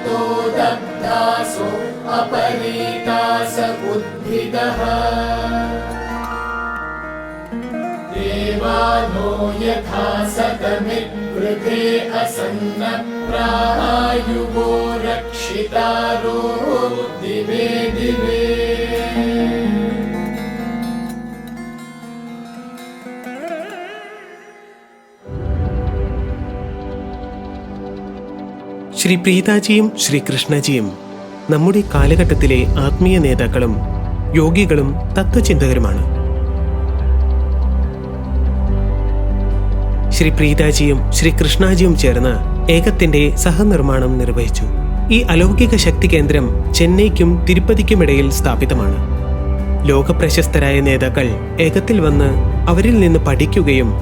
ततो दग्धासो अपरीतास उद्भिदः देवानो यथा सतमिद्वृते असन्न प्रायुवो रक्षितारो दिवे दिवे। ശ്രീ പ്രീതാജിയും ശ്രീ കൃഷ്ണജിയും നമ്മുടെ കാലഘട്ടത്തിലെ ആത്മീയ നേതാക്കളും യോഗികളും തത്വചിന്തകരുമാണ്. ശ്രീ പ്രീതാജിയും ശ്രീ കൃഷ്ണജിയും ചേർന്ന് ഏകത്തിന്റെ സഹനിർമ്മാണം നിർവഹിച്ചു. ഈ അലൗകിക ശക്തി കേന്ദ്രം ചെന്നൈക്കും തിരുപ്പതിക്കുമിടയിൽ സ്ഥാപിതമാണ്. ലോകപ്രശസ്തരായ നേതാക്കൾ ഏകത്തിൽ വന്ന് അവരിൽ നിന്ന് പഠിക്കുകയും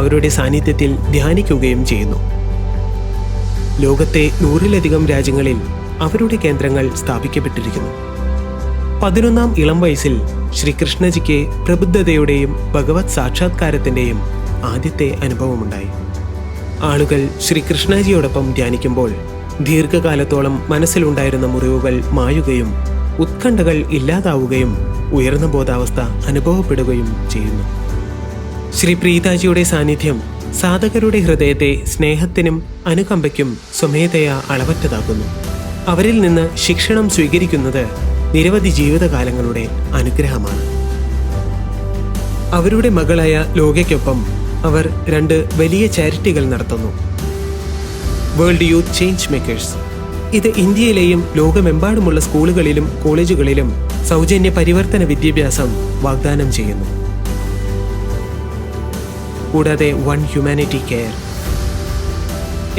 അവരുടെ സാന്നിധ്യത്തിൽ ധ്യാനിക്കുകയും ചെയ്യുന്നു. ലോകത്തെ 100-ലധികം രാജ്യങ്ങളിൽ അവരുടെ കേന്ദ്രങ്ങൾ സ്ഥാപിക്കപ്പെട്ടിരിക്കുന്നു. 11-ാം ഇളം വയസ്സിൽ ശ്രീകൃഷ്ണജിക്ക് പ്രബുദ്ധതയുടെയും ഭഗവത് സാക്ഷാത്കാരത്തിന്റെയും ആദ്യത്തെ അനുഭവമുണ്ടായി. ആളുകൾ ശ്രീകൃഷ്ണജിയോടൊപ്പം ധ്യാനിക്കുമ്പോൾ ദീർഘകാലത്തോളം മനസ്സിലുണ്ടായിരുന്ന മുറിവുകൾ മായുകയും ഉത്കണ്ഠകൾ ഇല്ലാതാവുകയും ഉയർന്ന ബോധാവസ്ഥ അനുഭവപ്പെടുകയും ചെയ്യുന്നു. ശ്രീ പ്രീതാജിയുടെ സാന്നിധ്യം സാധകരുടെ ഹൃദയത്തെ സ്നേഹത്തിനും അനുകമ്പയ്ക്കും സ്വമേധയാ അളവറ്റതാക്കുന്നു. അവരിൽ നിന്ന് ശിക്ഷണം സ്വീകരിക്കുന്നത് നിരവധി ജീവിതകാലങ്ങളുടെ അനുഗ്രഹമാണ്. അവരുടെ മകളായ ലോകയ്ക്കൊപ്പം അവർ 2 വലിയ ചാരിറ്റികൾ നടത്തുന്നു. World youth change makers. ഇത് ഇന്ത്യയിലെയും ലോകമെമ്പാടുമുള്ള സ്കൂളുകളിലും കോളേജുകളിലും സൗജന്യ പരിവർത്തന വിദ്യാഭ്യാസം വാഗ്ദാനം ചെയ്യുന്നു. കൂടാതെ വൺ ഹ്യൂമാനിറ്റി കെയർ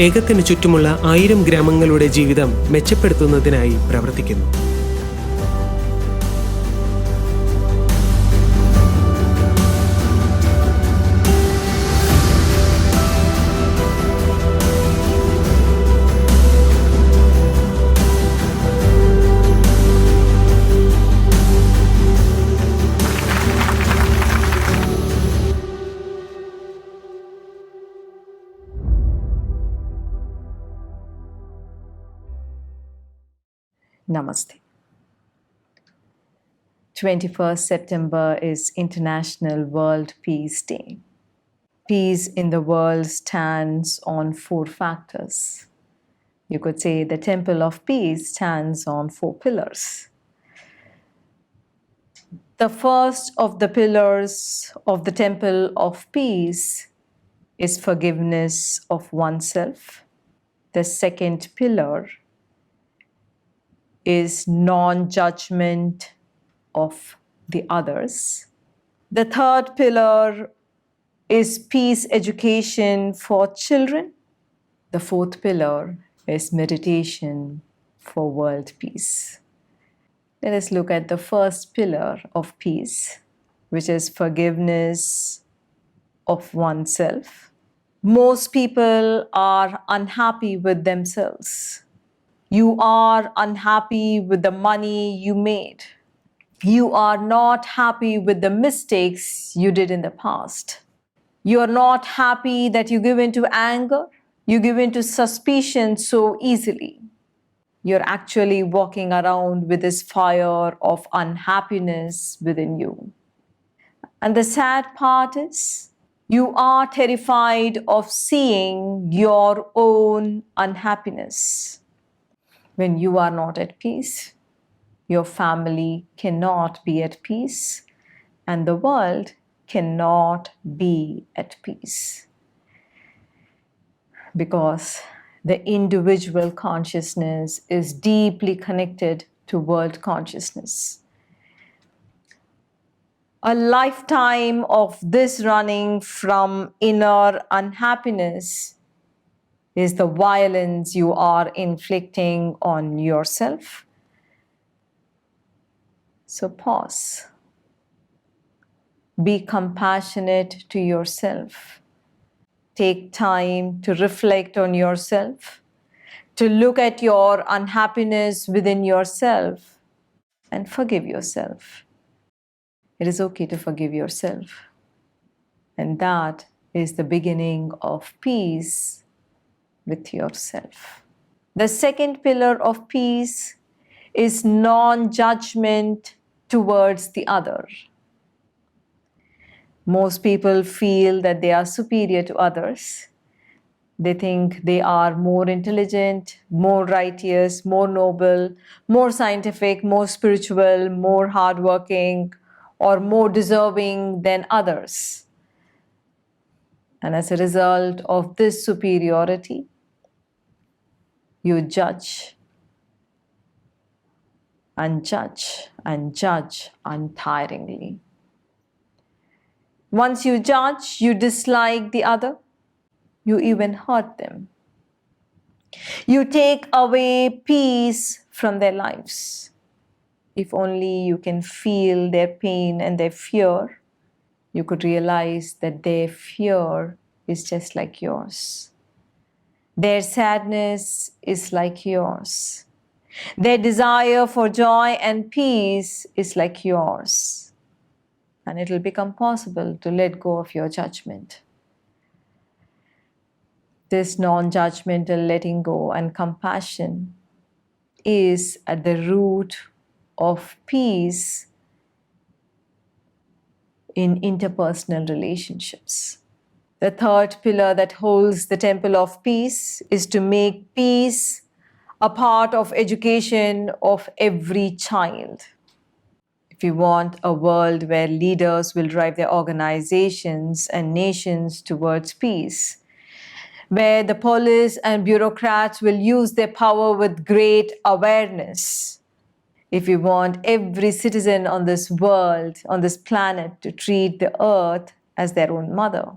ഏകത്തിന് ചുറ്റുമുള്ള 1000 ഗ്രാമങ്ങളുടെ ജീവിതം മെച്ചപ്പെടുത്തുന്നതിനായി പ്രവർത്തിക്കുന്നു. Namaste. 21st September is International World Peace Day. Peace in the world stands on 4 factors. You could say the Temple of Peace stands on 4 pillars. The first of the pillars of the Temple of Peace is forgiveness of oneself. The second pillar is non-judgment of the others. The third pillar is peace education for children. The fourth pillar is meditation for world peace. Let us look at the first pillar of peace, which is forgiveness of oneself. Most people are unhappy with themselves. You are unhappy with the money you made. You are not happy with the mistakes you did in the past. You are not happy that you give into anger. You give into suspicion so easily. You're actually walking around with this fire of unhappiness within you. And the sad part is, you are terrified of seeing your own unhappiness. When you are not at peace, your family cannot be at peace, and the world cannot be at peace. Because the individual consciousness is deeply connected to world consciousness. A lifetime of this running from inner unhappiness is the violence you are inflicting on yourself. So pause. Be compassionate to yourself. Take time to reflect on yourself, to look at your unhappiness within yourself and forgive yourself. It is okay to forgive yourself. And that is the beginning of peace with yourself. The second pillar of peace is non-judgment towards the other. Most people feel that they are superior to others. They think they are more intelligent, more righteous, more noble, more scientific, more spiritual, more hardworking, or more deserving than others. And as a result of this superiority, you judge and judge and judge untiringly. Once you judge, you dislike the other, you even hurt them. You take away peace from their lives. If only you can feel their pain and their fear, you could realize that their fear is just like yours. Their sadness is like yours. Their desire for joy and peace is like yours. And it will become possible to let go of your judgment. This non-judgmental letting go and compassion is at the root of peace in interpersonal relationships. The third pillar that holds the temple of peace is to make peace a part of education of every child. If you want a world where leaders will drive their organizations and nations towards peace, where the police and bureaucrats will use their power with great awareness, if you want every citizen on this world, on this planet, to treat the earth as their own mother,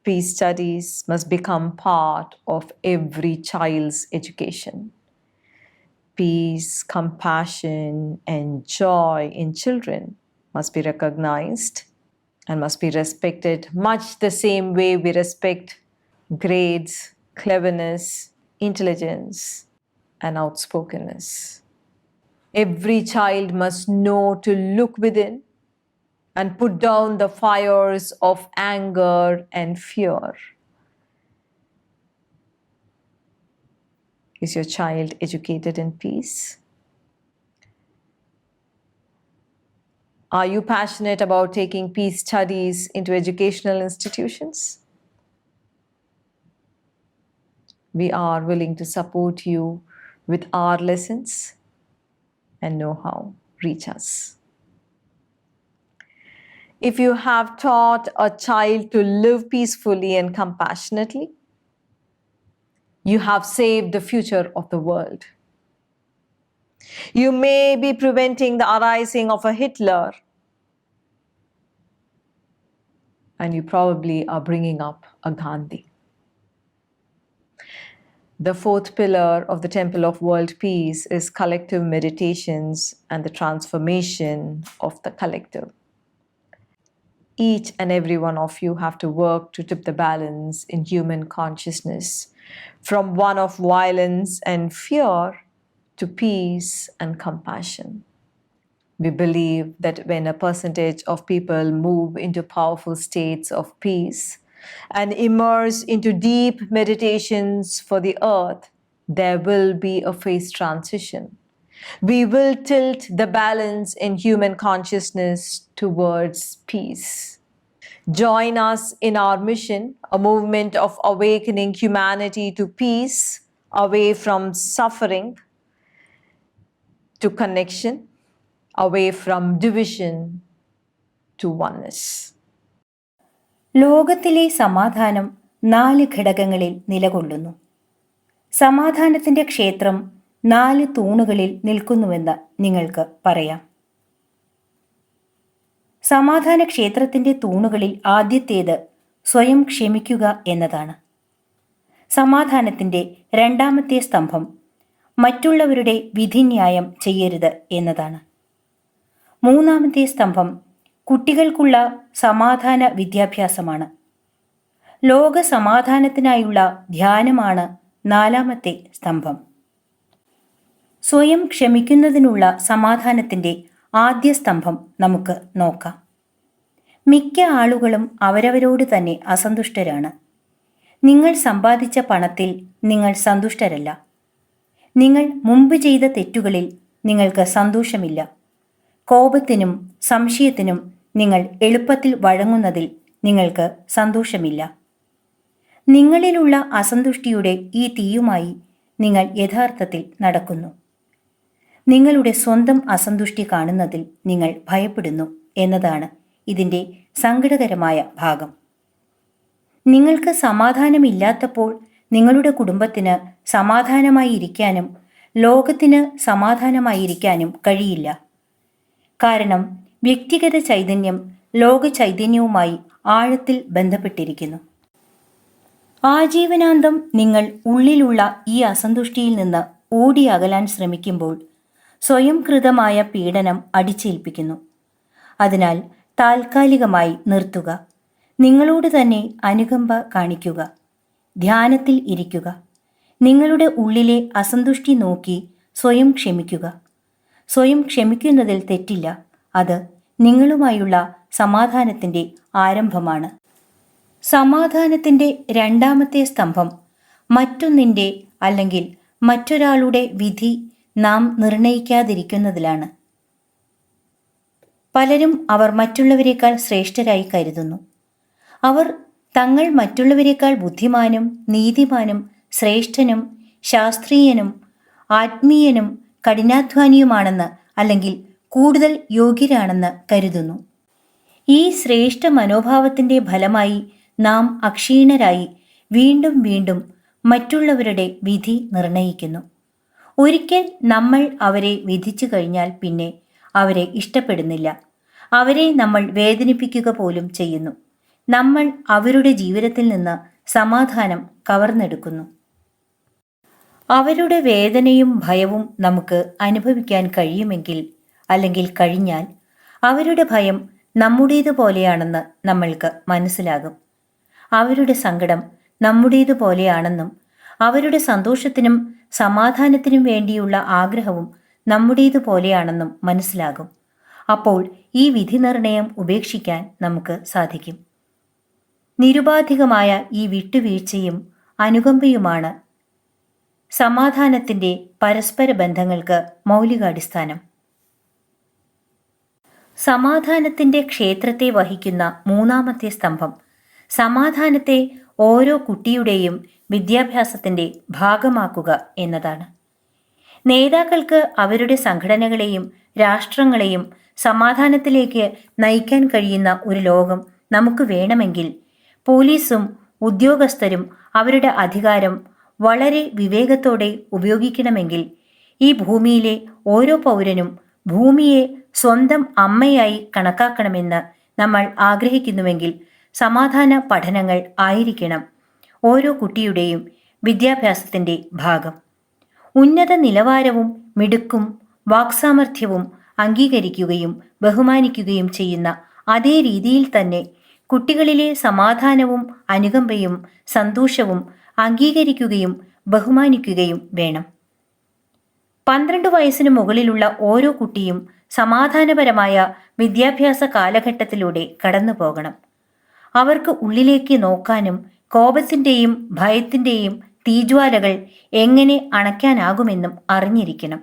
peace studies must become part of every child's education. Peace, compassion, and joy in children must be recognized and must be respected much the same way we respect grades, cleverness, intelligence, and outspokenness. Every child must know to look within and put down the fires of anger and fear. Is your child educated in peace? Are you passionate about taking peace studies into educational institutions? We are willing to support you with our lessons and know-how. Reach us. If you have taught a child to live peacefully and compassionately, you have saved the future of the world. You may be preventing the arising of a Hitler, and you probably are bringing up a Gandhi. The fourth pillar of the Temple of World Peace is collective meditations and the transformation of the collective. Each and every one of you have to work to tip the balance in human consciousness from one of violence and fear to peace and compassion. We believe that when a percentage of people move into powerful states of peace and immerse into deep meditations for the earth, there will be a phase transition. We will tilt the balance in human consciousness towards peace. Join us in our mission, a movement of awakening humanity to peace, away from suffering, to connection, away from division, to oneness. ലോകത്തിലെ സമാധാനം 4 ഘടകങ്ങളിൽ നിലകൊള്ളുന്നു. സമാധാനത്തിൻ്റെ ക്ഷേത്രം 4 തൂണുകളിൽ നിൽക്കുന്നുവെന്ന് നിങ്ങൾക്ക് പറയാം. സമാധാന ക്ഷേത്രത്തിൻ്റെ തൂണുകളിൽ ആദ്യത്തേത് സ്വയം ക്ഷമിക്കുക എന്നതാണ്. സമാധാനത്തിൻ്റെ രണ്ടാമത്തെ സ്തംഭം മറ്റുള്ളവരുടെ വിധിന്യായം ചെയ്യരുത് എന്നതാണ്. മൂന്നാമത്തെ സ്തംഭം കുട്ടികൾക്കുള്ള സമാധാന വിദ്യാഭ്യാസമാണ്. ലോക സമാധാനത്തിനായുള്ള ധ്യാനമാണ് നാലാമത്തെ സ്തംഭം. സ്വയം ക്ഷമിക്കുന്നതിനുള്ള സമാധാനത്തിൻ്റെ ആദ്യ സ്തംഭം നമുക്ക് നോക്കാം. മിക്ക ആളുകളും അവരവരോട് തന്നെ അസന്തുഷ്ടരാണ്. നിങ്ങൾ സമ്പാദിച്ച പണത്തിൽ നിങ്ങൾ സന്തുഷ്ടരല്ല. നിങ്ങൾ മുമ്പ് ചെയ്ത തെറ്റുകളിൽ നിങ്ങൾക്ക് സന്തോഷമില്ല. കോപത്തിനും സംശയത്തിനും നിങ്ങൾ എളുപ്പത്തിൽ വഴങ്ങുന്നതിൽ നിങ്ങൾക്ക് സന്തോഷമില്ല. നിങ്ങളിലുള്ള അസന്തുഷ്ടിയുടെ ഈ തീയുമായി നിങ്ങൾ യഥാർത്ഥത്തിൽ നടക്കുന്നു. നിങ്ങളുടെ സ്വന്തം അസന്തുഷ്ടി കാണുന്നതിൽ നിങ്ങൾ ഭയപ്പെടുന്നു എന്നതാണ് ഇതിൻ്റെ സങ്കടകരമായ ഭാഗം. നിങ്ങൾക്ക് സമാധാനമില്ലാത്തപ്പോൾ നിങ്ങളുടെ കുടുംബത്തിന് സമാധാനമായി ഇരിക്കാനും ലോകത്തിന് സമാധാനമായിരിക്കാനും കഴിയില്ല. കാരണം വ്യക്തിഗത ചൈതന്യം ലോക ചൈതന്യവുമായി ആഴത്തിൽ ബന്ധപ്പെട്ടിരിക്കുന്നു. ആജീവനാന്തം നിങ്ങൾ ഉള്ളിലുള്ള ഈ അസന്തുഷ്ടിയിൽ നിന്ന് ഓടി അകലാൻ ശ്രമിക്കുമ്പോൾ സ്വയം കൃതമായ പീഡനം അടിച്ചേൽപ്പിക്കുന്നു. അതിനാൽ താൽക്കാലികമായി നിർത്തുക. നിങ്ങളോട് തന്നെ അനുകമ്പ കാണിക്കുക. ധ്യാനത്തിൽ ഇരിക്കുക. നിങ്ങളുടെ ഉള്ളിലെ അസന്തുഷ്ടി നോക്കി സ്വയം ക്ഷമിക്കുക. സ്വയം ക്ഷമിക്കുന്നതിൽ തെറ്റില്ല. അത് നിങ്ങളുമായുള്ള സമാധാനത്തിൻ്റെ ആരംഭമാണ്. സമാധാനത്തിൻ്റെ രണ്ടാമത്തെ സ്തംഭം മറ്റൊന്നിൻ്റെ അല്ലെങ്കിൽ മറ്റൊരാളുടെ വിധി നാം നിർണയിക്കാതിരിക്കുന്നതിലാണ്. പലരും അവർ മറ്റുള്ളവരെക്കാൾ ശ്രേഷ്ഠരായി കരുതുന്നു. അവർ തങ്ങൾ മറ്റുള്ളവരെക്കാൾ ബുദ്ധിമാനും നീതിമാനും ശ്രേഷ്ഠനും ശാസ്ത്രീയനും ആത്മീയനും കഠിനാധ്വാനിയുമാണെന്ന് അല്ലെങ്കിൽ കൂടുതൽ യോഗ്യരാണെന്ന് കരുതുന്നു. ഈ ശ്രേഷ്ഠ മനോഭാവത്തിൻ്റെ ഫലമായി നാം അക്ഷീണരായി വീണ്ടും വീണ്ടും മറ്റുള്ളവരുടെ വിധി നിർണയിക്കുന്നു. ഒരിക്കൽ നമ്മൾ അവരെ വിധിച്ചു കഴിഞ്ഞാൽ പിന്നെ അവരെ ഇഷ്ടപ്പെടുന്നില്ല. അവരെ നമ്മൾ വേദനിപ്പിക്കുക പോലും ചെയ്യുന്നു. നമ്മൾ അവരുടെ ജീവിതത്തിൽ നിന്ന് സമാധാനം കവർന്നെടുക്കുന്നു. അവരുടെ വേദനയും ഭയവും നമുക്ക് അനുഭവിക്കാൻ കഴിയുമെങ്കിൽ അല്ലെങ്കിൽ കഴിഞ്ഞാൽ അവരുടെ ഭയം നമ്മുടേതുപോലെയാണെന്ന് നമ്മൾക്ക് മനസ്സിലാകും. അവരുടെ സങ്കടം നമ്മുടേതുപോലെയാണെന്നും അവരുടെ സന്തോഷത്തിനും സമാധാനത്തിനും വേണ്ടിയുള്ള ആഗ്രഹവും നമ്മുടേതുപോലെയാണെന്നും മനസ്സിലാകും. അപ്പോൾ ഈ വിധി നിർണയം ഉപേക്ഷിക്കാൻ നമുക്ക് സാധിക്കും. നിരുപാധികമായ ഈ വിട്ടുവീഴ്ചയും അനുകമ്പയുമാണ് സമാധാനത്തിൻ്റെ പരസ്പര ബന്ധങ്ങൾക്ക് മൗലികാടിസ്ഥാനം. സമാധാനത്തിൻ്റെ ക്ഷേത്രത്തെ വഹിക്കുന്ന മൂന്നാമത്തെ സ്തംഭം സമാധാനത്തെ ഓരോ കുട്ടിയുടെയും വിദ്യാഭ്യാസത്തിൻ്റെ ഭാഗമാക്കുക എന്നതാണ്. നേതാക്കൾക്ക് അവരുടെ സംഘടനകളെയും രാഷ്ട്രങ്ങളെയും സമാധാനത്തിലേക്ക് നയിക്കാൻ കഴിയുന്ന ഒരു ലോകം നമുക്ക് വേണമെങ്കിൽ പോലീസും ഉദ്യോഗസ്ഥരും അവരുടെ അധികാരം വളരെ വിവേകത്തോടെ ഉപയോഗിക്കണമെങ്കിൽ ഈ ഭൂമിയിലെ ഓരോ പൗരനും ഭൂമിയെ സ്വന്തം അമ്മയായി കണക്കാക്കണമെന്ന് നമ്മൾ ആഗ്രഹിക്കുന്നുവെങ്കിൽ സമാധാന പഠനങ്ങൾ ആയിരിക്കണം ഓരോ കുട്ടിയുടെയും വിദ്യാഭ്യാസത്തിൻ്റെ ഭാഗം. ഉന്നത നിലവാരവും മിടുക്കും വാക്സാമർഥ്യവും അംഗീകരിക്കുകയും ബഹുമാനിക്കുകയും ചെയ്യുന്ന അതേ രീതിയിൽ തന്നെ കുട്ടികളിലെ സമാധാനവും അനുകമ്പയും സന്തോഷവും അംഗീകരിക്കുകയും ബഹുമാനിക്കുകയും വേണം. 12 വയസ്സിന് മുകളിലുള്ള ഓരോ കുട്ടിയും സമാധാനപരമായ വിദ്യാഭ്യാസ കാലഘട്ടത്തിലൂടെ കടന്നു പോകണം. അവർക്ക് ഉള്ളിലേക്ക് നോക്കാനും കോപത്തിൻ്റെയും ഭയത്തിൻ്റെയും തീജ്വാലകൾ എങ്ങനെ അണയ്ക്കാനാകുമെന്നും അറിഞ്ഞിരിക്കണം.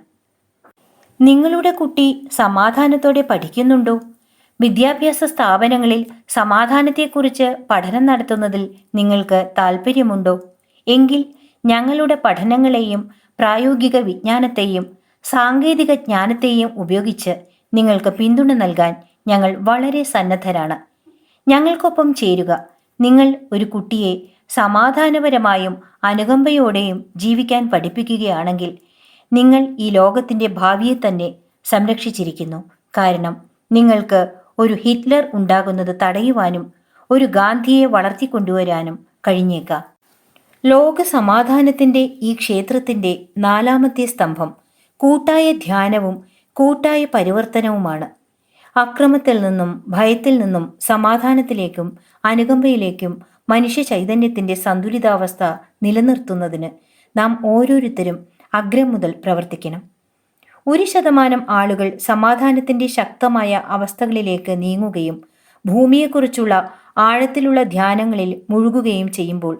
നിങ്ങളുടെ കുട്ടി സമാധാനത്തോടെ പഠിക്കുന്നുണ്ടോ? വിദ്യാഭ്യാസ സ്ഥാപനങ്ങളിൽ സമാധാനത്തെക്കുറിച്ച് പഠനം നടത്തുന്നതിൽ നിങ്ങൾക്ക് താൽപ്പര്യമുണ്ടോ? എങ്കിൽ ഞങ്ങളുടെ പഠനങ്ങളെയും പ്രായോഗിക വിജ്ഞാനത്തെയും സാങ്കേതിക ജ്ഞാനത്തെയും ഉപയോഗിച്ച് നിങ്ങൾക്ക് പിന്തുണ നൽകാൻ ഞങ്ങൾ വളരെ സന്നദ്ധരാണ്. ഞങ്ങൾക്കൊപ്പം ചേരുക. നിങ്ങൾ ഒരു കുട്ടിയെ സമാധാനപരമായും അനുകമ്പയോടെയും ജീവിക്കാൻ പഠിപ്പിക്കുകയാണെങ്കിൽ നിങ്ങൾ ഈ ലോകത്തിൻ്റെ ഭാവിയെ തന്നെ സംരക്ഷിച്ചിരിക്കുന്നു. കാരണം നിങ്ങൾക്ക് ഒരു ഹിറ്റ്ലർ ഉണ്ടാകുന്നത് തടയുവാനും ഒരു ഗാന്ധിയെ വളർത്തിക്കൊണ്ടുവരാനും കഴിഞ്ഞേക്കാം. ലോക സമാധാനത്തിൻ്റെ ഈ ക്ഷേത്രത്തിൻ്റെ 4ാമത്തെ സ്തംഭം കൂട്ടായ ധ്യാനവും കൂട്ടായ പരിവർത്തനവുമാണ്. അക്രമത്തിൽ നിന്നും ഭയത്തിൽ നിന്നും സമാധാനത്തിലേക്കും അനുകമ്പയിലേക്കും മനുഷ്യ ചൈതന്യത്തിൻ്റെ സന്തുലിതാവസ്ഥ നിലനിർത്തുന്നതിന് നാം ഓരോരുത്തരും അഗ്രം മുതൽ പ്രവർത്തിക്കണം. 1% ആളുകൾ സമാധാനത്തിൻ്റെ ശക്തമായ അവസ്ഥകളിലേക്ക് നീങ്ങുകയും ഭൂമിയെക്കുറിച്ചുള്ള ആഴത്തിലുള്ള ധ്യാനങ്ങളിൽ മുഴുകുകയും ചെയ്യുമ്പോൾ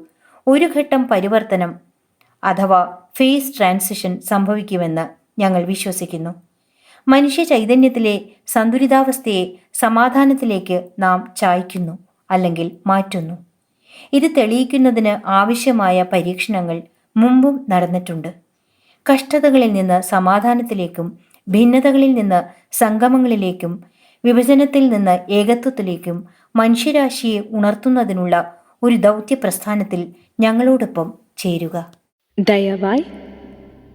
ഒരു ഘട്ടം പരിവർത്തനം അഥവാ ഫേസ് ട്രാൻസിഷൻ സംഭവിക്കുമെന്ന് ഞങ്ങൾ വിശ്വസിക്കുന്നു. മനുഷ്യ ചൈതന്യത്തിലെ സന്തുലിതാവസ്ഥയെ സമാധാനത്തിലേക്ക് നാം ചായ്ക്കുന്നു അല്ലെങ്കിൽ മാറ്റുന്നു. ഇത് തെളിയിക്കുന്നതിന് ആവശ്യമായ പരീക്ഷണങ്ങൾ മുമ്പും നടന്നിട്ടുണ്ട്. കഷ്ടതകളിൽ നിന്ന് സമാധാനത്തിലേക്കും ഭിന്നതകളിൽ നിന്ന് സംഗമങ്ങളിലേക്കും വിഭജനത്തിൽ നിന്ന് ഏകത്വത്തിലേക്കും മനുഷ്യരാശിയെ ഉണർത്തുന്നതിനുള്ള ഒരു ദൗത്യ പ്രസ്ഥാനത്തിൽ ഞങ്ങളോടൊപ്പം ചേരുക. ദയവായി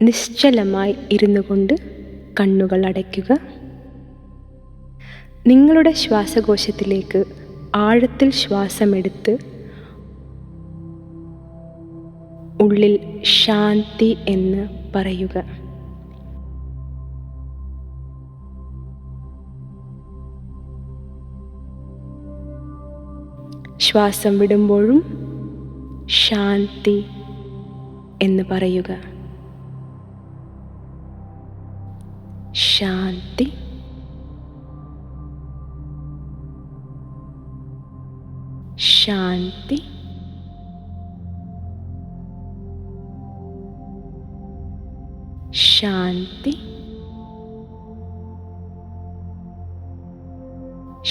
നിശ്ചലമായി ഇരുന്നു കൊണ്ട് കണ്ണുകൾ അടയ്ക്കുക. നിങ്ങളുടെ ശ്വാസകോശത്തിലേക്ക് ആഴത്തിൽ ശ്വാസമെടുത്ത് ഉള്ളിൽ ശാന്തി എന്ന് പറയുക. ശ്വാസം വിടുമ്പോഴും ശാന്തി എന്ന് പറയുക. ശാന്തി, ശാന്തി, ശാന്തി,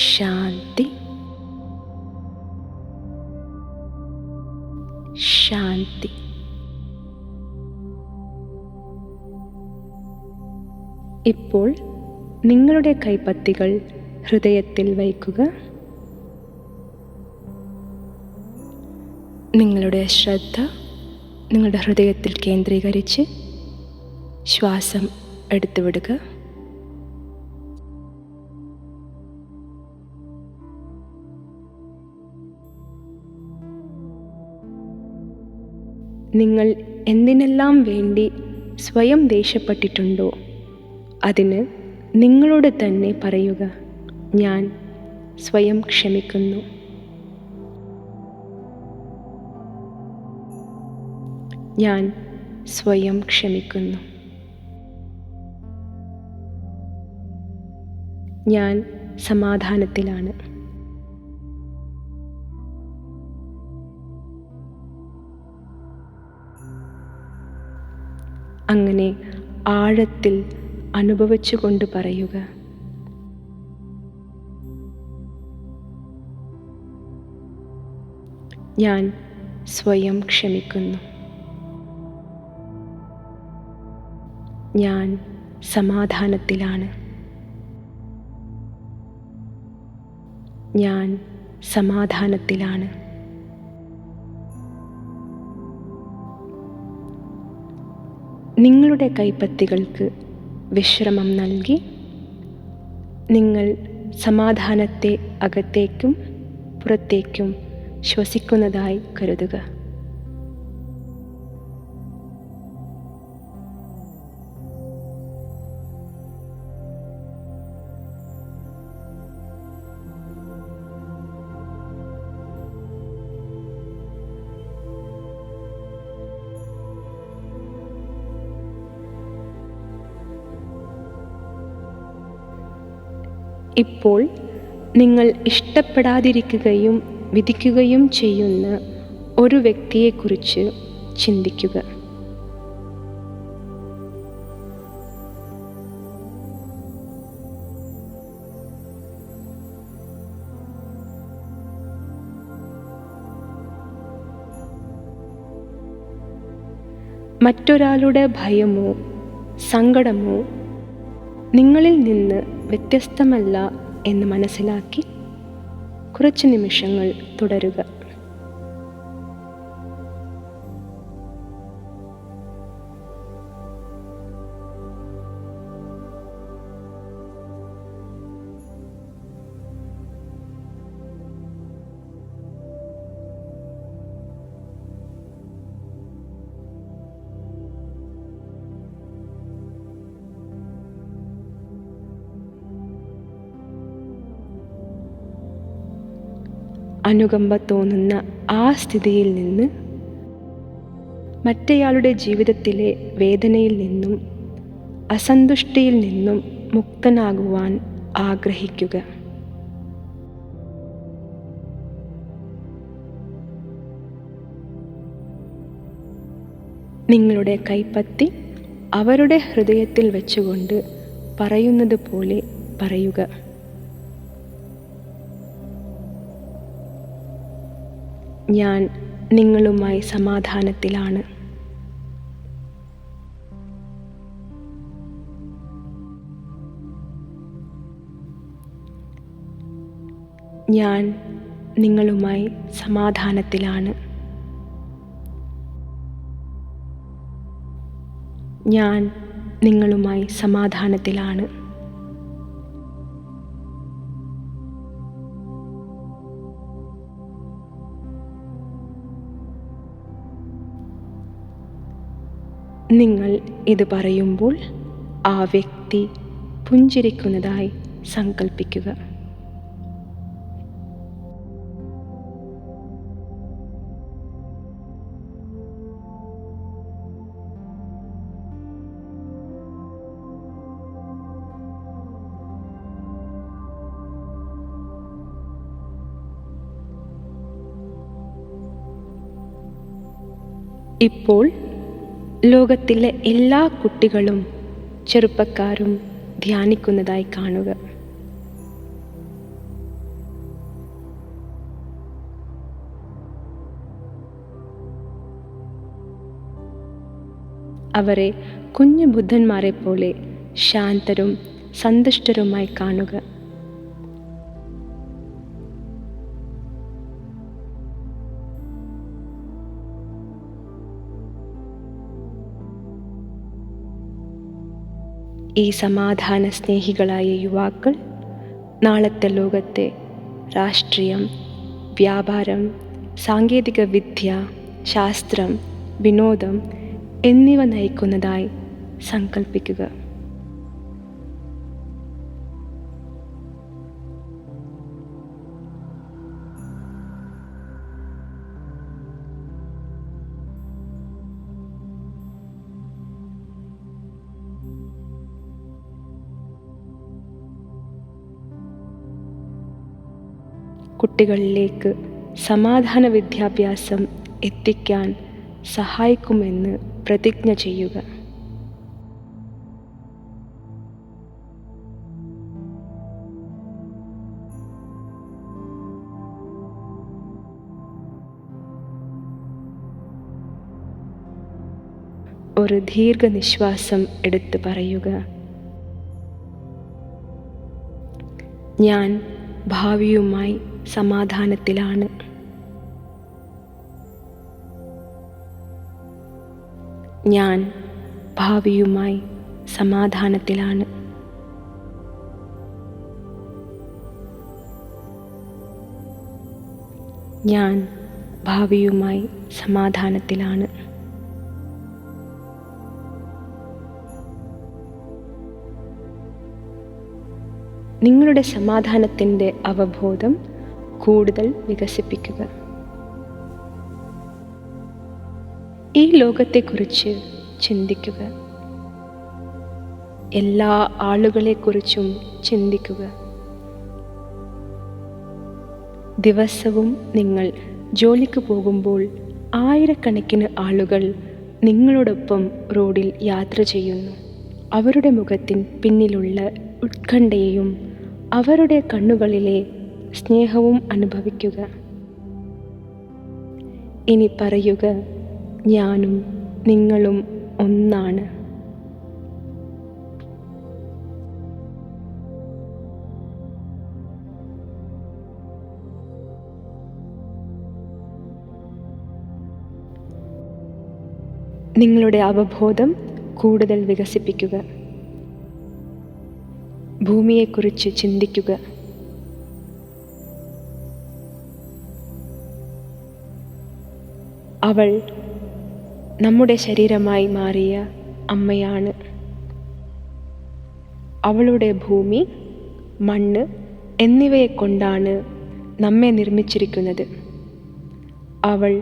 ശാന്തി, ശാന്തി. ഇപ്പോൾ നിങ്ങളുടെ കൈപ്പത്തികൾ ഹൃദയത്തിൽ വയ്ക്കുക. നിങ്ങളുടെ ശ്രദ്ധ നിങ്ങളുടെ ഹൃദയത്തിൽ കേന്ദ്രീകരിച്ച് ശ്വാസം എടുത്തുവിടുക. നിങ്ങൾ എന്തിനെല്ലാം വേണ്ടി സ്വയം ദേഷ്യപ്പെട്ടിട്ടുണ്ടോ അതിന് നിങ്ങളോട് തന്നെ പറയുക, ഞാൻ സ്വയം ക്ഷമിക്കുന്നു. ഞാൻ സ്വയം ക്ഷമിക്കുന്നു. ഞാൻ സമാധാനത്തിലാണ്. അങ്ങനെ ആഴത്തിൽ അനുഭവിച്ചുകൊണ്ട് പറയുക, ഞാൻ സ്വയം ക്ഷമിക്കുന്നു. ഞാൻ സമാധാനത്തിലാണ്. ഞാൻ സമാധാനത്തിലാണ്. നിങ്ങളുടെ കൈപ്പത്തികൾക്ക് വിശ്രമം നൽകി നിങ്ങൾ സമാധാനത്തെ അകത്തേക്കും പുറത്തേക്കും ശ്വസിക്കുന്നതായി കരുതുക. ഇപ്പോൾ നിങ്ങൾ ഇഷ്ടപ്പെടാതിരിക്കുകയും വിധിക്കുകയും ചെയ്യുന്ന ഒരു വ്യക്തിയെക്കുറിച്ച് ചിന്തിക്കുക. മറ്റൊരാളുടെ ഭയമോ സങ്കടമോ നിങ്ങളിൽ നിന്ന് വ്യത്യസ്തമല്ല എന്ന് മനസ്സിലാക്കി കുറച്ച് നിമിഷങ്ങൾ തുടരുക. അനുകമ്പ തോന്നുന്ന ആ സ്ഥിതിയിൽ നിന്ന് മറ്റേയാളുടെ ജീവിതത്തിലെ വേദനയിൽ നിന്നും അസന്തുഷ്ടിയിൽ നിന്നും മുക്തനാകുവാൻ ആഗ്രഹിക്കുക. നിങ്ങളുടെ കൈപ്പത്തി അവരുടെ ഹൃദയത്തിൽ വെച്ചുകൊണ്ട് പറയുന്നത് പോലെ പറയുക. ഞാൻ നിങ്ങളുമായി സമാധാനത്തിലാണ്. ഞാൻ നിങ്ങളുമായി സമാധാനത്തിലാണ്. ഞാൻ നിങ്ങളുമായി സമാധാനത്തിലാണ്. നിങ്ങൾ ഇത് പറയുമ്പോൾ ആ വ്യക്തി പുഞ്ചിരിക്കുന്നതായി സങ്കൽപ്പിക്കുക. ഇപ്പോൾ ലോകത്തിലെ എല്ലാ കുട്ടികളും ചെറുപ്പക്കാരും ധ്യാനിക്കുന്നതായി കാണുക. അവരെ കുഞ്ഞു ബുദ്ധന്മാരെ പോലെ ശാന്തരും സന്തുഷ്ടരുമായി കാണുക. ഈ സമാധാന സ്നേഹികളായ യുവാക്കൾ നാളത്തെ ലോകത്തെ രാഷ്ട്രീയം, വ്യാപാരം, സാങ്കേതിക വിദ്യ, ശാസ്ത്രം, വിനോദം എന്നിവ നയിക്കുന്നതായി സങ്കൽപ്പിക്കുക. കുട്ടികളിലേക്ക് സമാധാന വിദ്യാഭ്യാസം എത്തിക്കാൻ സഹായിക്കുമെന്ന് പ്രതിജ്ഞ ചെയ്യുക. ഒരു ദീർഘനിശ്വാസം എടുത്ത് പറയുക. ഞാൻ ഭാവിയുമായി സമാധാനത്തിലാണ്. ഞാൻ ഭാവിയുമായി സമാധാനത്തിലാണ്. ഞാൻ ഭാവിയുമായി സമാധാനത്തിലാണ്. നിങ്ങളുടെ സമാധാനത്തിൻ്റെ അവബോധം കൂടുതൽ വികസിപ്പിക്കുക. ഈ ലോകത്തെക്കുറിച്ച് ചിന്തിക്കുക. എല്ലാ ആളുകളെക്കുറിച്ചും ചിന്തിക്കുക. ദിവസവും നിങ്ങൾ ജോലിക്ക് പോകുമ്പോൾ ആയിരക്കണക്കിന് ആളുകൾ നിങ്ങളോടൊപ്പം റോഡിൽ യാത്ര ചെയ്യുന്നു. അവരുടെ മുഖത്തിൻ പിന്നിലുള്ള ഉത്കണ്ഠയും അവരുടെ കണ്ണുകളിലെ സ്നേഹവും അനുഭവിക്കുക. ഇനി പറയുക, ഞാനും നിങ്ങളും ഒന്നാണ്. നിങ്ങളുടെ അവബോധം കൂടുതൽ വികസിപ്പിക്കുക. ഭൂമിയെക്കുറിച്ച് ചിന്തിക്കുക. അവൾ നമ്മുടെ ശരീരമായി മാറിയ അമ്മയാണ്. അവളുടെ ഭൂമി, മണ്ണ് എന്നിവയെ കൊണ്ടാണ് നമ്മെ നിർമ്മിച്ചിരിക്കുന്നത്. അവൾ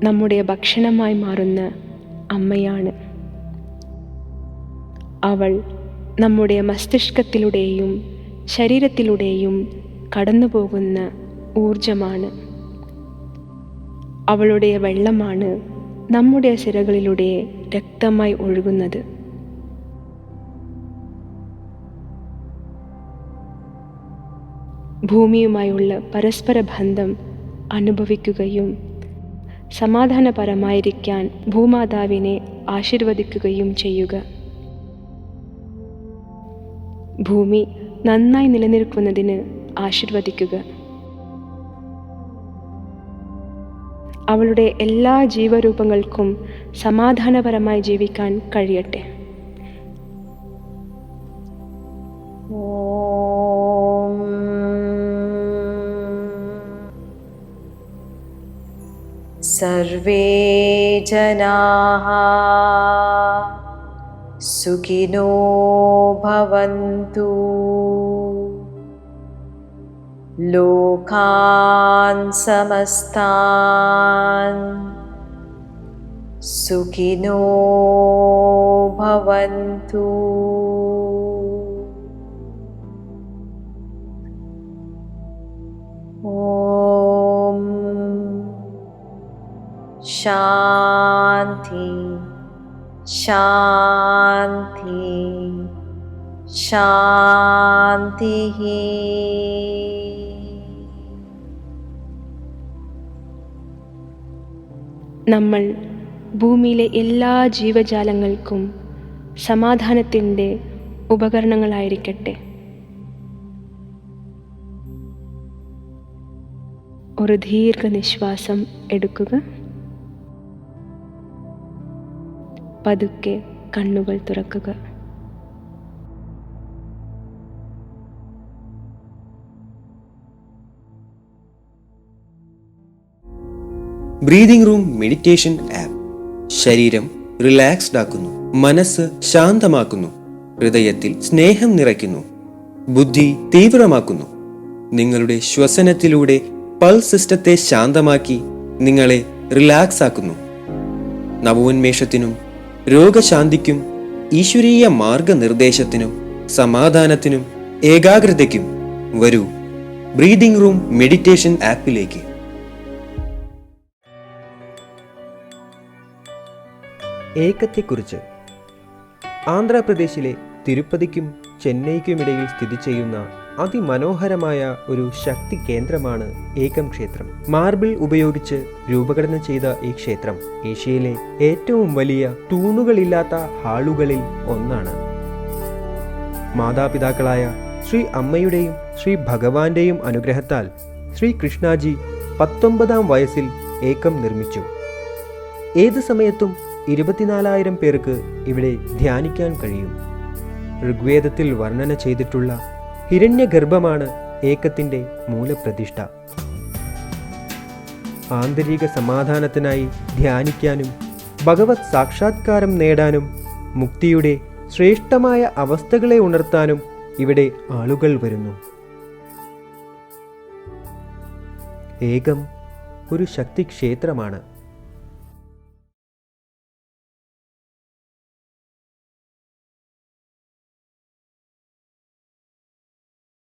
നമ്മുടെ ഭക്ഷണമായി മാറുന്ന അമ്മയാണ്. അവൾ നമ്മുടെ മസ്തിഷ്കത്തിലൂടെയും ശരീരത്തിലൂടെയും കടന്നുപോകുന്ന ഊർജമാണ്. അവളുടെ വെള്ളമാണ് നമ്മുടെ സിരകളിലൂടെ രക്തമായി ഒഴുകുന്നത്. ഭൂമിയുമായുള്ള പരസ്പര ബന്ധം അനുഭവിക്കുകയും സമാധാനപരമായിരിക്കാൻ ഭൂമാതാവിനെ ആശീർവദിക്കുകയും ചെയ്യുക. ഭൂമി നന്നായി നിലനിൽക്കുന്നതിന് ആശീർവദിക്കുക. അവളുടെ എല്ലാ ജീവരൂപങ്ങൾക്കും സമാധാനപരമായി ജീവിക്കാൻ കഴിയട്ടെ. സർവേ ജനാഃ സുഖിനോ ഭവന്തു. ലോകാൻ സമസ്താൻ സുഖിനോ ഭവന്തു. ഓം ശാന്തി ശാന്തി ശാന്തി. നമ്മൾ ഭൂമിയിലെ എല്ലാ ജീവജാലങ്ങൾക്കും സമാധാനത്തിൻ്റെ ഉപകരണങ്ങളായിരിക്കട്ടെ. ഒരു ദീർഘനിശ്വാസം എടുക്കുക. പതുക്കെ കണ്ണുകൾ തുറക്കുക. ബ്രീതിംഗ് റൂം മെഡിറ്റേഷൻ ആപ്പ് ശരീരം റിലാക്സ്ഡ് ആക്കുന്നു, മനസ്സ് ശാന്തമാക്കുന്നു, ഹൃദയത്തിൽ സ്നേഹം നിറയ്ക്കുന്നു, ബുദ്ധി തീവ്രമാക്കുന്നു. നിങ്ങളുടെ ശ്വസനത്തിലൂടെ പൾസ് സിസ്റ്റത്തെ ശാന്തമാക്കി നിങ്ങളെ റിലാക്സ് ആക്കുന്നു. നവോന്മേഷത്തിനും രോഗശാന്തിക്കും ഈശ്വരീയ മാർഗനിർദ്ദേശത്തിനും സമാധാനത്തിനും ഏകാഗ്രതയ്ക്കും വരൂ ബ്രീതിംഗ് റൂം മെഡിറ്റേഷൻ ആപ്പിലേക്ക്. ഏകത്തെക്കുറിച്ച് ആന്ധ്രാപ്രദേശിലെ തിരുപ്പതിക്കും ചെന്നൈക്കുമിടയിൽ സ്ഥിതി ചെയ്യുന്ന അതിമനോഹരമായ ഒരു ശക്തി കേന്ദ്രമാണ് ഏകം ക്ഷേത്രം. മാർബിൾ ഉപയോഗിച്ച് രൂപകൽപ്പന ചെയ്ത ഈ ക്ഷേത്രം ഏഷ്യയിലെ ഏറ്റവും വലിയ തൂണുകളില്ലാത്ത ഹാളുകളിൽ ഒന്നാണ്. മാതാപിതാക്കളായ ശ്രീ അമ്മയുടെയും ശ്രീ ഭഗവാന്റെയും അനുഗ്രഹത്താൽ ശ്രീ കൃഷ്ണാജി 19-ാം വയസ്സിൽ ഏകം നിർമ്മിച്ചു. ഏത് സമയത്തും 24,000 പേർക്ക് ഇവിടെ ധ്യാനിക്കാൻ കഴിയും. ഋഗ്വേദത്തിൽ വർണ്ണന ചെയ്തിട്ടുള്ള ഹിരണ്യഗർഭമാണ് ഏകത്തിൻ്റെ മൂലപ്രതിഷ്ഠ. ആന്തരിക സമാധാനത്തിനായി ധ്യാനിക്കാനും ഭഗവത് സാക്ഷാത്കാരം നേടാനും മുക്തിയുടെ ശ്രേഷ്ഠമായ അവസ്ഥകളെ ഉണർത്താനും ഇവിടെ ആളുകൾ വരുന്നു. ഏകം ഒരു ശക്തി ക്ഷേത്രമാണ്.